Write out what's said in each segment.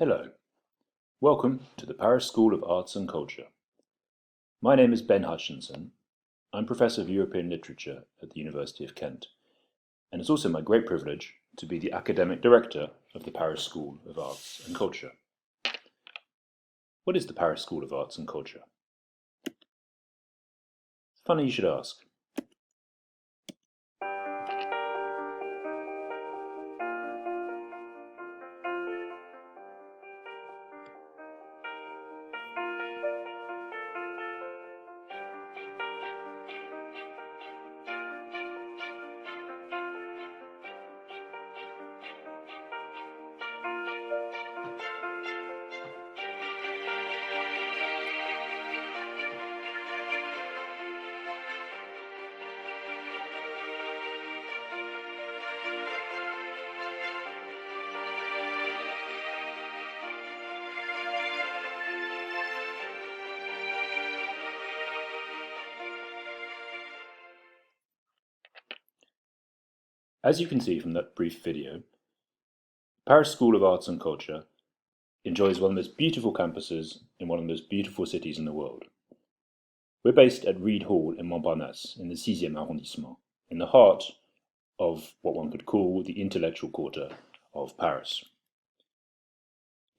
Hello, welcome to the Paris School of Arts and Culture. My name is Ben Hutchinson. I'm Professor of European Literature at the University of Kent, and it's also my great privilege to be the Academic Director of the Paris School of Arts and Culture. What is the Paris School of Arts and Culture? Funny you should ask. As you can see from that brief video, Paris School of Arts and Culture enjoys one of the most beautiful campuses in one of the most beautiful cities in the world. We're based at Reed Hall in Montparnasse, in the 6e arrondissement, in the heart of what one could call the intellectual quarter of Paris.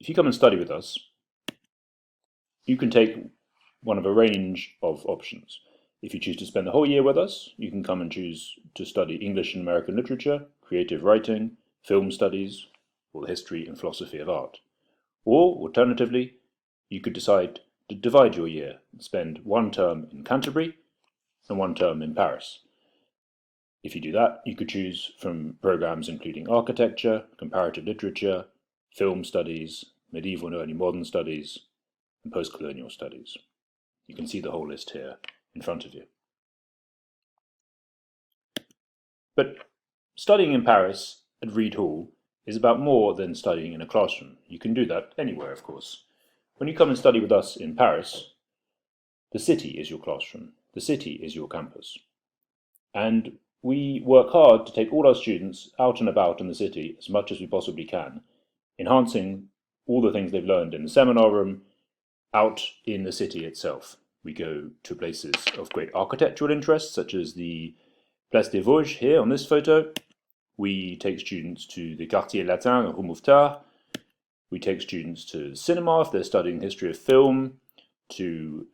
If you come and study with us, you can take one of a range of options. If you choose to spend the whole year with us, you can come and choose to study English and American literature, creative writing, film studies, or the history and philosophy of art. Or, alternatively, you could decide to divide your year and spend one term in Canterbury and one term in Paris. If you do that, you could choose from programs including architecture, comparative literature, film studies, medieval and early modern studies, and post-colonial studies. You can see the whole list here in front of you. But studying in Paris at Reed Hall is about more than studying in a classroom. You can do that anywhere, of course. When you come and study with us in Paris, the city is your classroom. The city is your campus. And we work hard to take all our students out and about in the city as much as we possibly can, enhancing all the things they've learned in the seminar room out in the city itself. We go to places of great architectural interest, such as the Place des Vosges here on this photo. We take students to the Quartier Latin and Rue Mouffetard. We take students to the cinema if they're studying history of film, to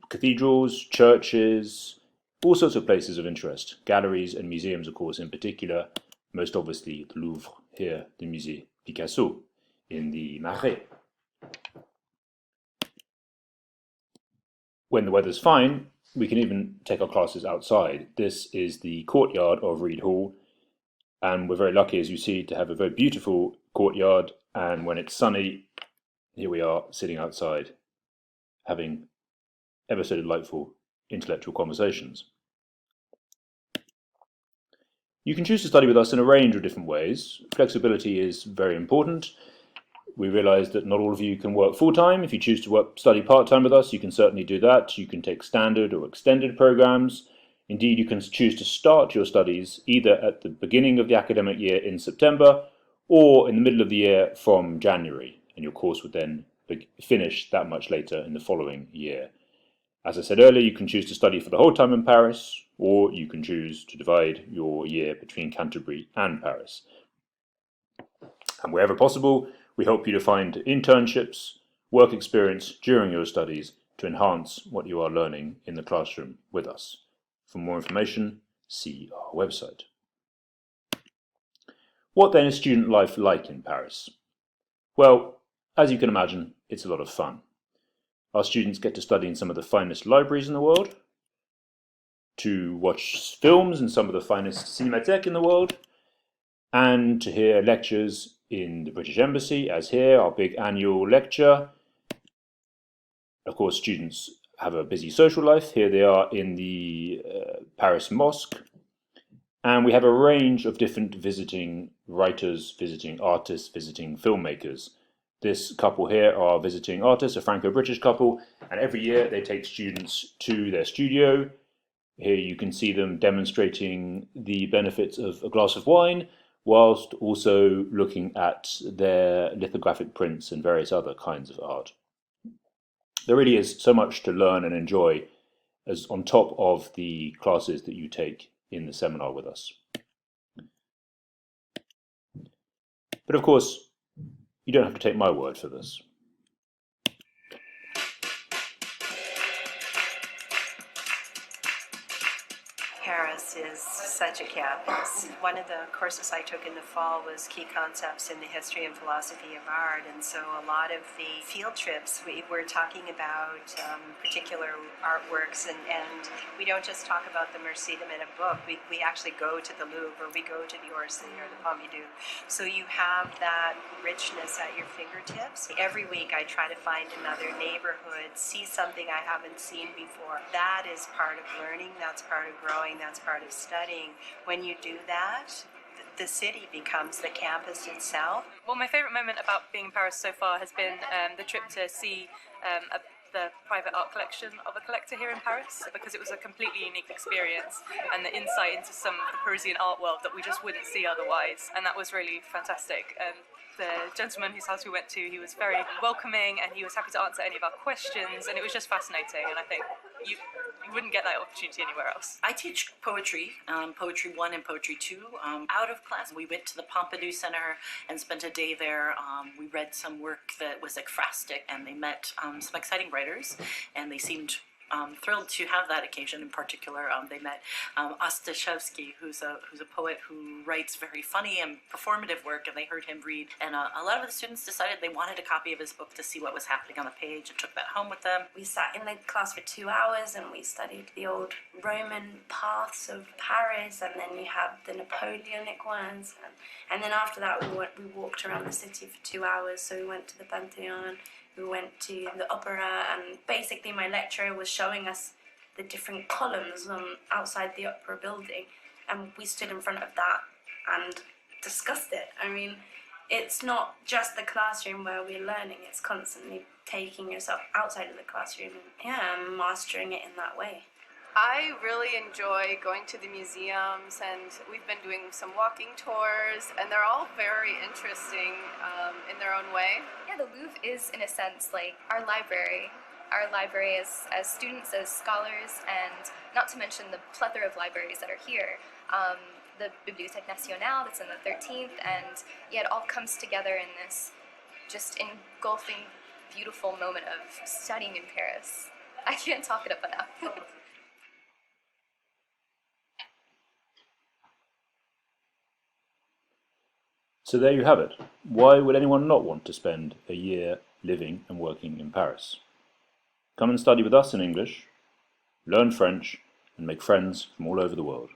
cathedrals, churches, all sorts of places of interest. Galleries and museums, of course, in particular. Most obviously, the Louvre here, the Musée Picasso in the Marais. When the weather's fine, we can even take our classes outside. This is the courtyard of Reed Hall, and we're very lucky, as you see, to have a very beautiful courtyard, and when it's sunny, here we are sitting outside, having ever so delightful intellectual conversations. You can choose to study with us in a range of different ways. Flexibility is very important. We realise that not all of you can work full-time. If you choose to study part-time with us, you can certainly do that. You can take standard or extended programs. Indeed, you can choose to start your studies either at the beginning of the academic year in September or in the middle of the year from January, and your course would then finish that much later in the following year. As I said earlier, you can choose to study for the whole time in Paris, or you can choose to divide your year between Canterbury and Paris. And wherever possible, we help you to find internships, work experience during your studies to enhance what you are learning in the classroom with us. For more information, see our website. What then is student life like in Paris? Well, as you can imagine, it's a lot of fun. Our students get to study in some of the finest libraries in the world, to watch films in some of the finest cinémathèques in the world, and to hear lectures in the British Embassy, as here, our big annual lecture. Of course, students have a busy social life. Here they are in the Paris Mosque. And we have a range of different visiting writers, visiting artists, visiting filmmakers. This couple here are visiting artists, a Franco-British couple, and every year they take students to their studio. Here you can see them demonstrating the benefits of a glass of wine whilst also looking at their lithographic prints and various other kinds of art. There really is so much to learn and enjoy as on top of the classes that you take in the seminar with us. But of course, you don't have to take my word for this. Paris is such a campus. One of the courses I took in the fall was Key Concepts in the History and Philosophy of Art, and so a lot of the field trips we were talking about particular artworks, and we don't just talk about them or see them in a book. We actually go to the Louvre, or we go to the Orsay or the Pompidou. So you have that richness at your fingertips. Every week I try to find another neighborhood, see something I haven't seen before. That is part of learning, that's part of growing, that's part of studying. When you do that, the city becomes the campus itself. Well, my favourite moment about being in Paris so far has been the trip to see the private art collection of a collector here in Paris, because it was a completely unique experience and the insight into some of the Parisian art world that we just wouldn't see otherwise, and that was really fantastic. The gentleman whose house we went to, he was very welcoming and he was happy to answer any of our questions, and it was just fascinating, and I think you wouldn't get that opportunity anywhere else. I teach poetry, Poetry 1 and Poetry 2. Out of class, we went to the Pompidou Center and spent a day there. We read some work that was ekphrastic, and they met some exciting writers, and they seemed thrilled to have that occasion. In particular, they met Ostashevsky, who's a poet who writes very funny and performative work, and they heard him read. And a lot of the students decided they wanted a copy of his book to see what was happening on the page, and took that home with them. We sat in the class for 2 hours and we studied the old Roman paths of Paris, and then you have the Napoleonic ones, and then after that we walked around the city for 2 hours. So we went to the Pantheon, we went to the opera, and basically my lecturer was showing us the different columns outside the opera building, and we stood in front of that and discussed it. I mean, it's not just the classroom where we're learning, it's constantly taking yourself outside of the classroom and mastering it in that way. I really enjoy going to the museums, and we've been doing some walking tours, and they're all very interesting in their own way. Yeah, the Louvre is, in a sense, like our library. Our library as students, as scholars, and not to mention the plethora of libraries that are here. The Bibliothèque Nationale that's in the 13th, and yeah, it all comes together in this just engulfing, beautiful moment of studying in Paris. I can't talk it up enough. So there you have it. Why would anyone not want to spend a year living and working in Paris? Come and study with us in English, learn French, and make friends from all over the world.